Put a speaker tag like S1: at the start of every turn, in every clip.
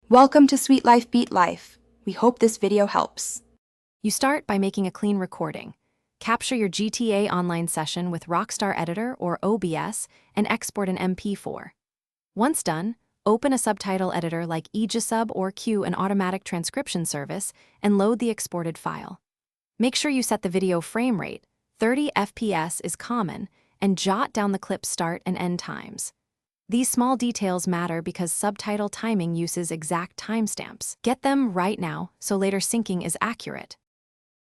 S1: Welcome to Sweet Life Beat Life. We hope this video helps.
S2: You start by making a clean recording. Capture your GTA online session with Rockstar Editor or OBS and export an MP4. Once done, open a subtitle editor like Aegisub or Q, an automatic transcription service, and load the exported file. Make sure you set the video frame rate, 30 FPS is common, and jot down the clip's start and end times. These small details matter because subtitle timing uses exact timestamps. Get them right now so later syncing is accurate.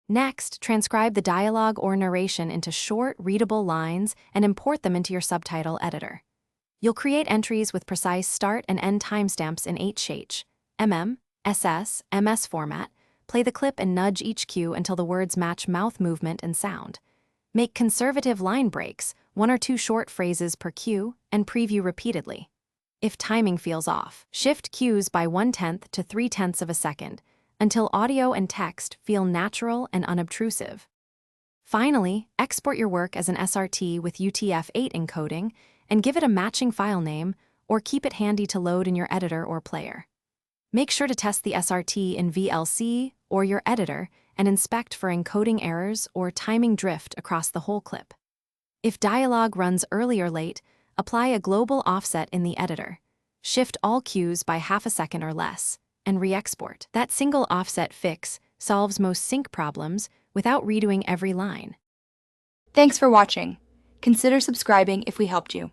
S2: Next, transcribe the dialogue or narration into short, readable lines and import them into your subtitle editor. You'll create entries with precise start and end timestamps in HH, SS, MS format. Play the clip and nudge each cue until the words match mouth movement and sound. Make conservative line breaks, 1 or 2 short phrases per cue, and preview repeatedly. If timing feels off, shift cues by 1/10 to 3/10 of a second until audio and text feel natural and unobtrusive. Finally, export your work as an SRT with UTF-8 encoding and give it a matching file name or keep it handy to load in your editor or player. Make sure to test the SRT in VLC or your editor and inspect for encoding errors or timing drift across the whole clip. If dialogue runs early or late, apply a global offset in the editor. Shift all cues by half a second or less, and re-export. That single offset fix solves most sync problems without redoing every line.
S1: Thanks for watching. Consider subscribing if we helped you.